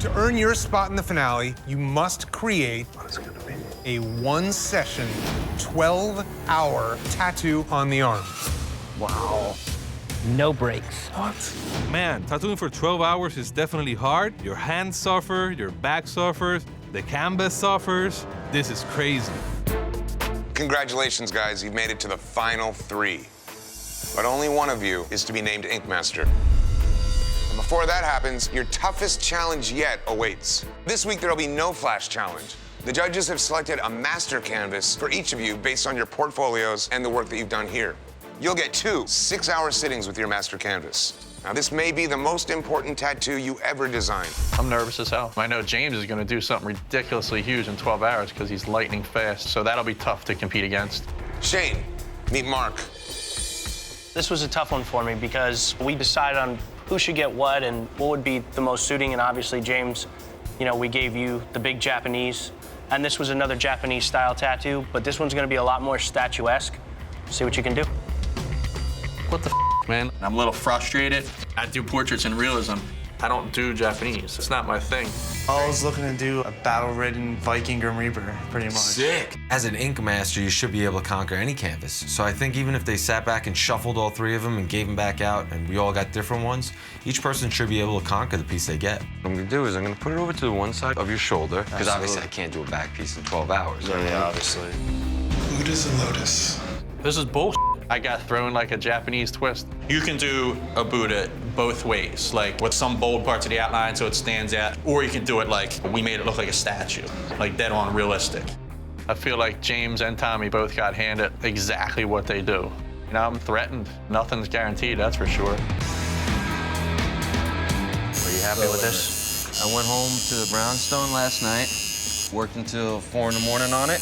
To earn your spot in the finale, you must create a one-session, 12-hour tattoo on the arm. Wow. No breaks. What? Man, tattooing for 12 hours is definitely hard. Your hands suffer, your back suffers, the canvas suffers. This is crazy. Congratulations, guys. You've made it to the final 3. But only one of you is to be named Ink Master. And before that happens, your toughest challenge yet awaits. This week, there'll be no flash challenge. The judges have selected a master canvas for each of you based on your portfolios and the work that you've done here. You'll get 2 6-hour sittings with your master canvas. Now, this may be the most important tattoo you ever designed. I'm nervous as hell. I know James is gonna do something ridiculously huge in 12 hours because he's lightning fast, so that'll be tough to compete against. Shane, meet Mark. This was a tough one for me because we decided on who should get what and what would be the most suiting, and obviously, James, you know, we gave you the big Japanese, and this was another Japanese-style tattoo, but this one's gonna be a lot more statuesque. See what you can do. What the man? I'm a little frustrated. I do portraits in realism. I don't do Japanese. It's not my thing. I was looking to do a battle-ridden Viking Grim Reaper, pretty much. Sick. As an ink master, you should be able to conquer any canvas. So I think even if they sat back and shuffled all 3 of them and gave them back out and we all got different ones, each person should be able to conquer the piece they get. What I'm gonna do is I'm gonna put it over to the one side of your shoulder, because obviously I can't do a back piece in 12 hours. Yeah, obviously. Buddhas and Lotus. This is bullshit. I got thrown like a Japanese twist. You can do a Buddha both ways, like with some bold parts of the outline so it stands out, or you can do it like we made it look like a statue, like dead on realistic. I feel like James and Tommy both got handed exactly what they do. You know, I'm threatened. Nothing's guaranteed, that's for sure. Are you happy with this? I went home to the brownstone last night, worked until 4 in the morning on it,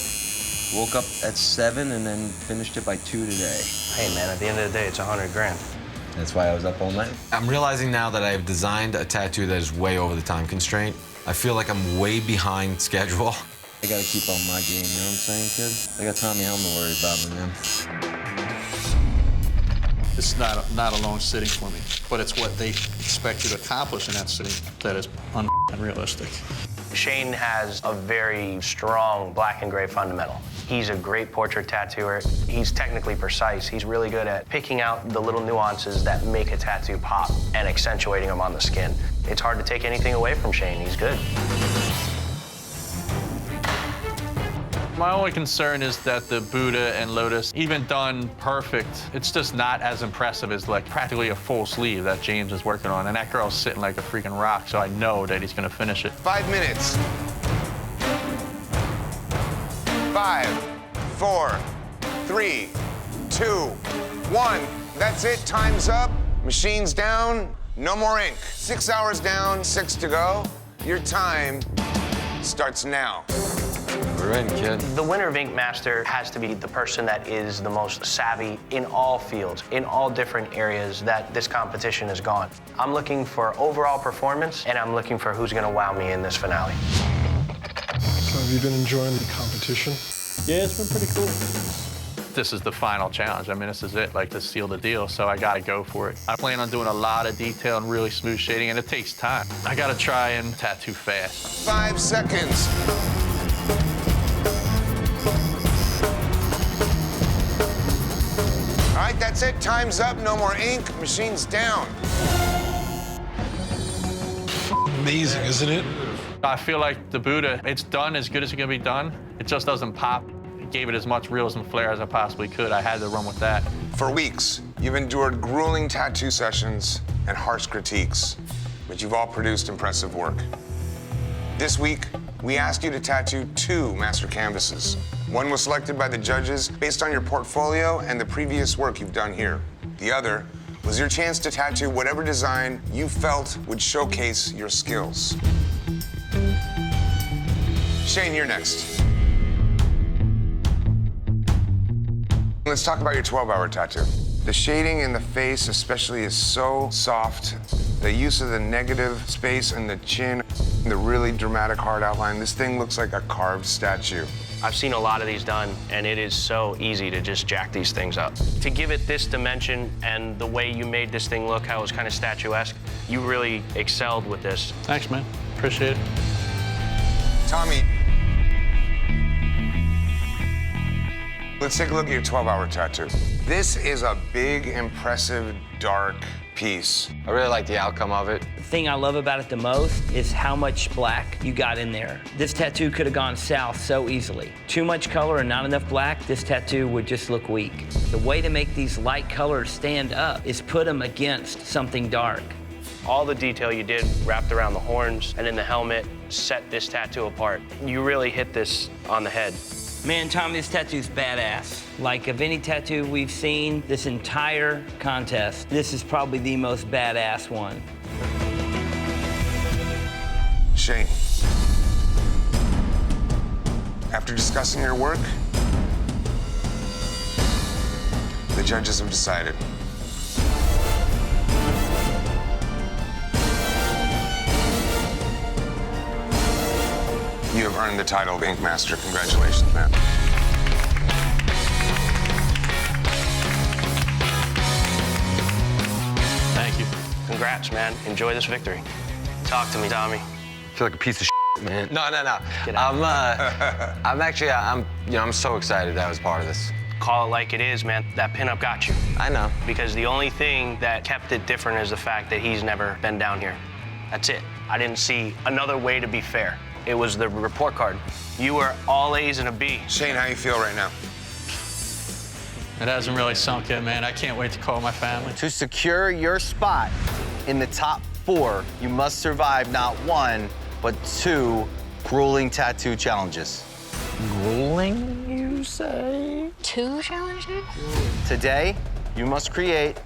woke up at 7 and then finished it by 2 today. Hey, man, at the end of the day, it's 100 grand. That's why I was up all night. I'm realizing now that I've designed a tattoo that is way over the time constraint. I feel like I'm way behind schedule. I gotta keep on my game, you know what I'm saying, kid? I got Tommy Helm to worry about, man. It's not a long sitting for me, but it's what they expect you to accomplish in that sitting that is unrealistic. Shane has a very strong black and gray fundamental. He's a great portrait tattooer. He's technically precise. He's really good at picking out the little nuances that make a tattoo pop and accentuating them on the skin. It's hard to take anything away from Shane. He's good. My only concern is that the Buddha and Lotus, even done perfect, it's just not as impressive as like practically a full sleeve that James is working on. And that girl's sitting like a freaking rock, so I know that he's gonna finish it. 5 minutes. 5, 4, 3, 2, 1. That's it, time's up. Machines down, no more ink. 6 hours down, 6 to go. Your time starts now. We're in, kid. The winner of Ink Master has to be the person that is the most savvy in all fields, in all different areas that this competition has gone. I'm looking for overall performance, and I'm looking for who's gonna wow me in this finale. So have you been enjoying the competition? Yeah, it's been pretty cool. This is the final challenge. I mean, this is it, like to seal the deal, so I gotta go for it. I plan on doing a lot of detail and really smooth shading, and it takes time. I gotta try and tattoo fast. 5 seconds. All right, that's it, time's up, no more ink, machines down. Amazing, isn't it? I feel like the Buddha, it's done as good as it can be done. It just doesn't pop. It gave it as much realism flair as I possibly could. I had to run with that. For weeks, you've endured grueling tattoo sessions and harsh critiques, but you've all produced impressive work. This week, we asked you to tattoo 2 master canvases. One was selected by the judges based on your portfolio and the previous work you've done here. The other was your chance to tattoo whatever design you felt would showcase your skills. Shane, you're next. Let's talk about your 12-hour tattoo. The shading in the face especially is so soft. The use of the negative space in the chin, the really dramatic hard outline, this thing looks like a carved statue. I've seen a lot of these done, and it is so easy to just jack these things up. To give it this dimension and the way you made this thing look, how it was kind of statuesque, you really excelled with this. Thanks, man. Appreciate it. Tommy, let's take a look at your 12-hour tattoo. This is a big, impressive, dark piece. I really like the outcome of it. The thing I love about it the most is how much black you got in there. This tattoo could have gone south so easily. Too much color and not enough black, this tattoo would just look weak. The way to make these light colors stand up is put them against something dark. All the detail you did wrapped around the horns and in the helmet set this tattoo apart. You really hit this on the head. Man, Tommy, this tattoo's badass. Like, of any tattoo we've seen this entire contest, this is probably the most badass one. Shane, after discussing your work, the judges have decided. You have earned the title of Ink Master. Congratulations, man. Thank you. Congrats, man. Enjoy this victory. Talk to me, Tommy. I feel like a piece of man. No. Get out. I'm so excited that I was part of this. Call it like it is, man. That pinup got you. I know. Because the only thing that kept it different is the fact that he's never been down here. That's it. I didn't see another way to be fair. It was the report card. You were all A's and a B. Shane, how you feel right now? It hasn't really sunk in, man. I can't wait to call my family. To secure your spot in the top 4, you must survive not 1, but 2 grueling tattoo challenges. Grueling, you say? 2 challenges? Today, you must create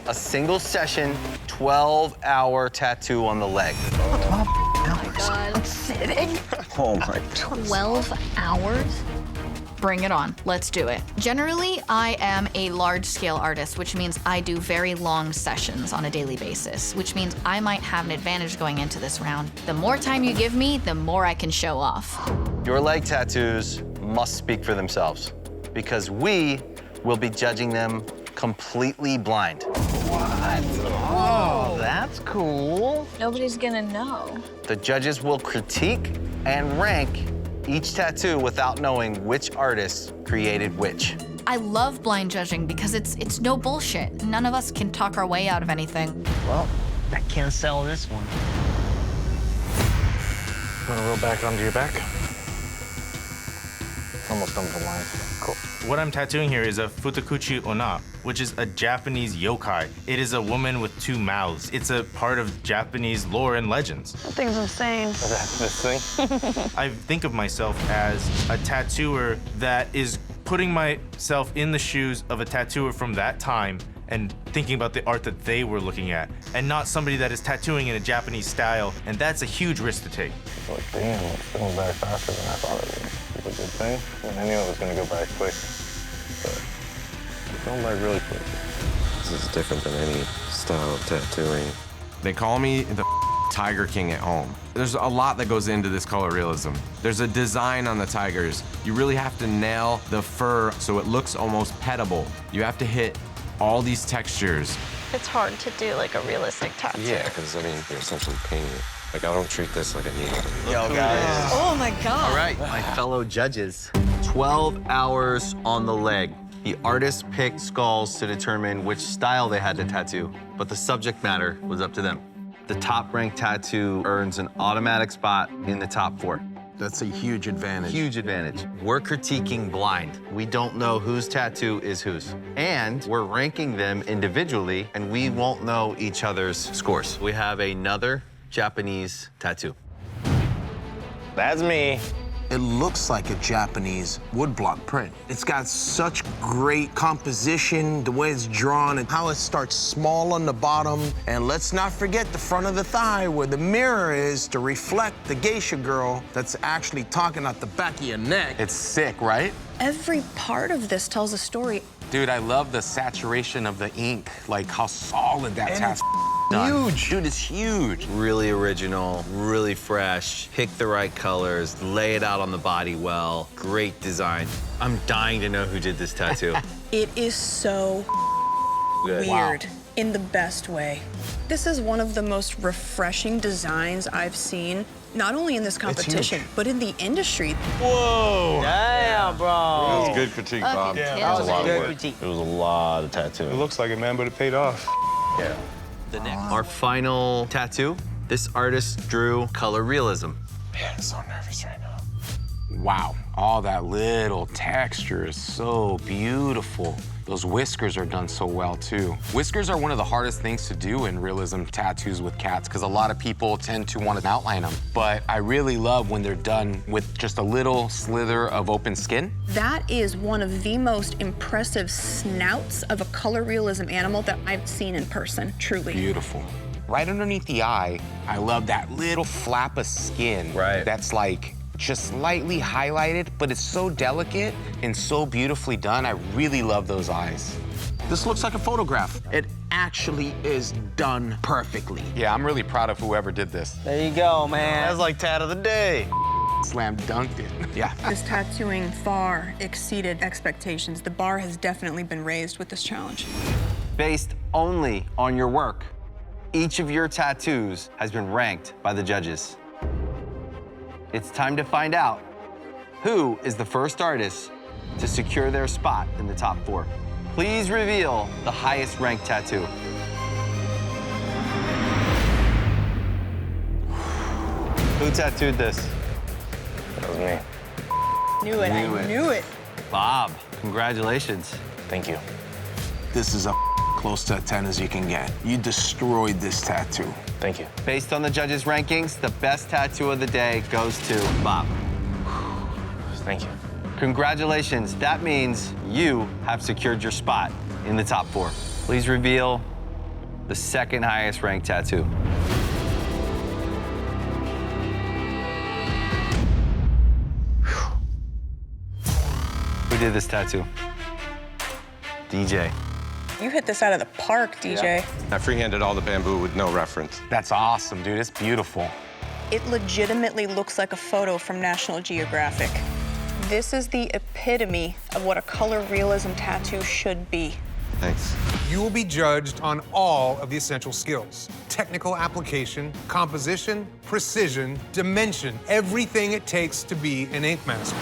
a single session, 12-hour tattoo on the leg. God, sitting? Oh my God. 12 hours? Bring it on. Let's do it. Generally, I am a large-scale artist, which means I do very long sessions on a daily basis, which means I might have an advantage going into this round. The more time you give me, the more I can show off. Your leg tattoos must speak for themselves because we will be judging them completely blind. Oh, that's cool. Nobody's gonna know. The judges will critique and rank each tattoo without knowing which artist created which. I love blind judging because it's no bullshit. None of us can talk our way out of anything. Well, I can't sell this one. Wanna roll back onto your back? Almost on the line. Cool. What I'm tattooing here is a Futakuchi Onna, which is a Japanese yokai. It is a woman with 2 mouths. It's a part of Japanese lore and legends. That thing's insane. This thing? I think of myself as a tattooer that is putting myself in the shoes of a tattooer from that time and thinking about the art that they were looking at, and not somebody that is tattooing in a Japanese style, and that's a huge risk to take. Like, damn, it's going by faster than I thought it would. It's a good thing. I mean, I knew it was gonna go by quick, but it's going by really quick. This is different than any style of tattooing. They call me the Tiger King at home. There's a lot that goes into this color realism. There's a design on the tigers. You really have to nail the fur so it looks almost petable. You have to hit all these textures. It's hard to do like a realistic tattoo. Yeah, because I mean, you're essentially painting it. Like, I don't treat this like a needle. Yo, guys. Oh my God. All right, my fellow judges. 12 hours on the leg. The artist picked skulls to determine which style they had to tattoo, but the subject matter was up to them. The top-ranked tattoo earns an automatic spot in the top 4. That's a huge advantage. Huge advantage. We're critiquing blind. We don't know whose tattoo is whose. And we're ranking them individually, and we won't know each other's scores. We have another Japanese tattoo. That's me. It looks like a Japanese woodblock print. It's got such great composition, the way it's drawn and how it starts small on the bottom. And let's not forget the front of the thigh where the mirror is to reflect the geisha girl that's actually talking at the back of your neck. It's sick, right? Every part of this tells a story. Dude, I love the saturation of the ink, like how solid that tattoo. Huge. Dude, it's huge. Really original, really fresh. Pick the right colors, lay it out on the body well. Great design. I'm dying to know who did this tattoo. It is so Good. weird. in the best way. This is one of the most refreshing designs I've seen, not only in this competition, but in the industry. Whoa! Damn, bro. That was good critique, Bob. Yeah, That was a lot of work. critique. It was a lot of tattoo. It looks like it, man, but it paid off. Yeah. Our final tattoo, this artist drew color realism. Man, I'm so nervous right now. Wow, all that little texture is so beautiful. Those whiskers are done so well, too. Whiskers are one of the hardest things to do in realism tattoos with cats, because a lot of people tend to want to outline them. But I really love when they're done with just a little slither of open skin. That is one of the most impressive snouts of a color realism animal that I've seen in person, truly. Beautiful. Right underneath the eye, I love that little flap of skin. Right. That's like just slightly highlighted, but it's so delicate and so beautifully done. I really love those eyes. This looks like a photograph. It actually is done perfectly. Yeah, I'm really proud of whoever did this. There you go, man. That's like tat of the day. Slam dunked it. Yeah. This tattooing far exceeded expectations. The bar has definitely been raised with this challenge. Based only on your work, each of your tattoos has been ranked by the judges. It's time to find out who is the first artist to secure their spot in the top 4. Please reveal the highest ranked tattoo. Who tattooed this? That was me. Knew it, I knew it. Bob, congratulations. Thank you. This is a close to a 10 as you can get. You destroyed this tattoo. Thank you. Based on the judges' rankings, the best tattoo of the day goes to Bob. Thank you. Congratulations. That means you have secured your spot in the top 4. Please reveal the second highest ranked tattoo. Who did this tattoo? DJ. You hit this out of the park, DJ. I freehanded all the bamboo with no reference. That's awesome, dude. It's beautiful. It legitimately looks like a photo from National Geographic. This is the epitome of what a color realism tattoo should be. Thanks. You will be judged on all of the essential skills: technical application, composition, precision, dimension, everything it takes to be an ink master.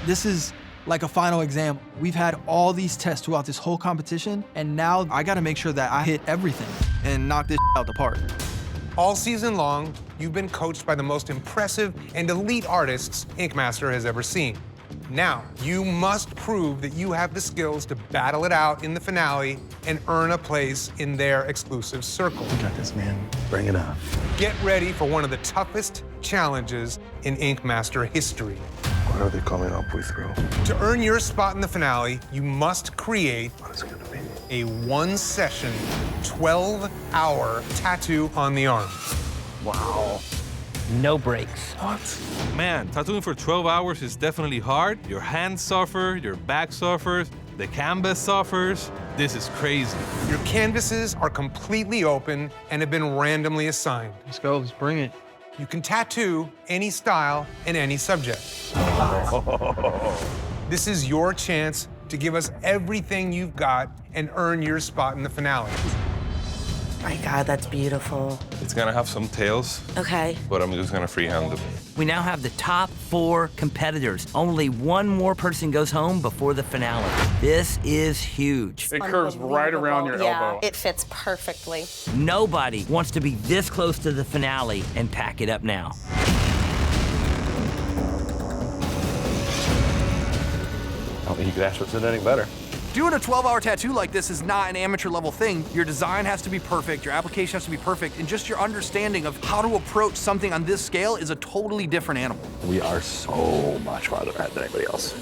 This is like a final exam. We've had all these tests throughout this whole competition, and now I gotta make sure that I hit everything and knock this out the park. All season long, you've been coached by the most impressive and elite artists Ink Master has ever seen. Now, you must prove that you have the skills to battle it out in the finale and earn a place in their exclusive circle. You got this, man. Bring it on. Get ready for one of the toughest challenges in Ink Master history. What are they coming up with, bro? To earn your spot in the finale, you must create What is it gonna be? a one-session, 12-hour tattoo on the arm. Wow. No breaks. What? Man, tattooing for 12 hours is definitely hard. Your hands suffer, your back suffers, the canvas suffers. This is crazy. Your canvases are completely open and have been randomly assigned. Let's go, let's bring it. You can tattoo any style and any subject. This is your chance to give us everything you've got and earn your spot in the finale. My God, that's beautiful. It's gonna have some tails, Okay. but I'm just gonna freehand them. We now have the top 4 competitors. Only one more person goes home before the finale. This is huge. It curves right around your elbow. It fits perfectly. Nobody wants to be this close to the finale and pack it up now. I don't think you could ask for anything better. Doing a 12-hour tattoo like this is not an amateur level thing. Your design has to be perfect, your application has to be perfect, and just your understanding of how to approach something on this scale is a totally different animal. We are so much farther ahead than anybody else.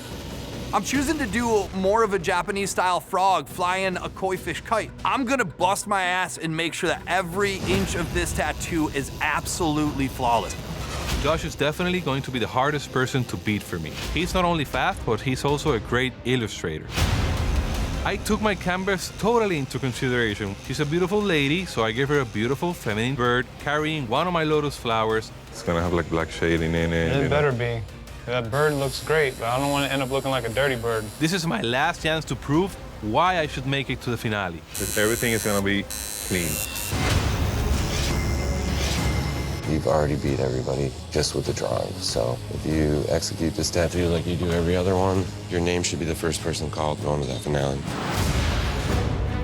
I'm choosing to do more of a Japanese-style frog flying a koi fish kite. I'm gonna bust my ass and make sure that every inch of this tattoo is absolutely flawless. Josh is definitely going to be the hardest person to beat for me. He's not only fast, but he's also a great illustrator. I took my canvas totally into consideration. She's a beautiful lady, so I gave her a beautiful feminine bird carrying one of my lotus flowers. It's gonna have like black shading in it. It better be. That bird looks great, but I don't want to end up looking like a dirty bird. This is my last chance to prove why I should make it to the finale. Everything is gonna be clean. You've already beat everybody just with the drawing. So if you execute this tattoo like you do every other one, your name should be the first person called going to that finale.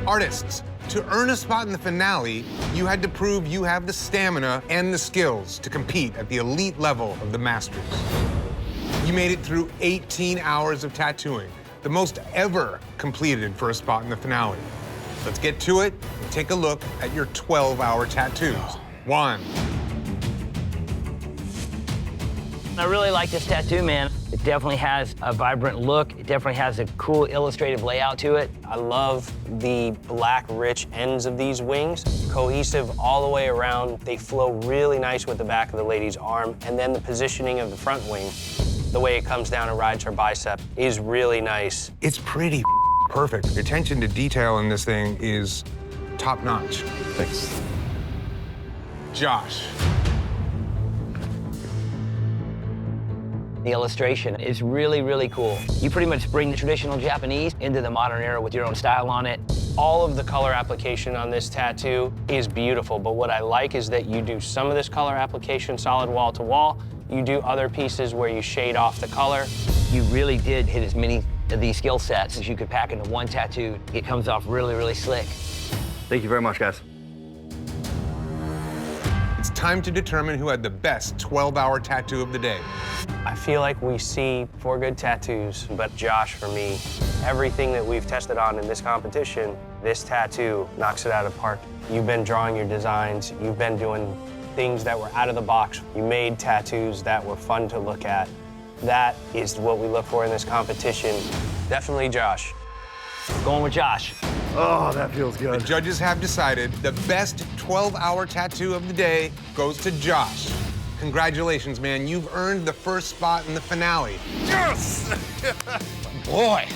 Artists, to earn a spot in the finale, you had to prove you have the stamina and the skills to compete at the elite level of the Masters. You made it through 18 hours of tattooing, the most ever completed for a spot in the finale. Let's get to it and take a look at your 12-hour tattoos. 1. I really like this tattoo, man. It definitely has a vibrant look. It definitely has a cool illustrative layout to it. I love the black, rich ends of these wings. Cohesive all the way around. They flow really nice with the back of the lady's arm. And then the positioning of the front wing, the way it comes down and rides her bicep, is really nice. It's pretty perfect. The attention to detail in this thing is top-notch. Thanks. Josh. The illustration is really, really cool. You pretty much bring the traditional Japanese into the modern era with your own style on it. All of the color application on this tattoo is beautiful, but what I like is that you do some of this color application solid wall to wall. You do other pieces where you shade off the color. You really did hit as many of these skill sets as you could pack into one tattoo. It comes off really, really slick. Thank you very much, guys. It's time to determine who had the best 12-hour tattoo of the day. I feel like we see 4 good tattoos, but Josh, for me, everything that we've tested on in this competition, this tattoo knocks it out of the park. You've been drawing your designs, you've been doing things that were out of the box. You made tattoos that were fun to look at. That is what we look for in this competition. Definitely Josh. Going with Josh. Oh, that feels good. The judges have decided the best 12-hour tattoo of the day goes to Josh. Congratulations, man. You've earned the first spot in the finale. Yes! Boy,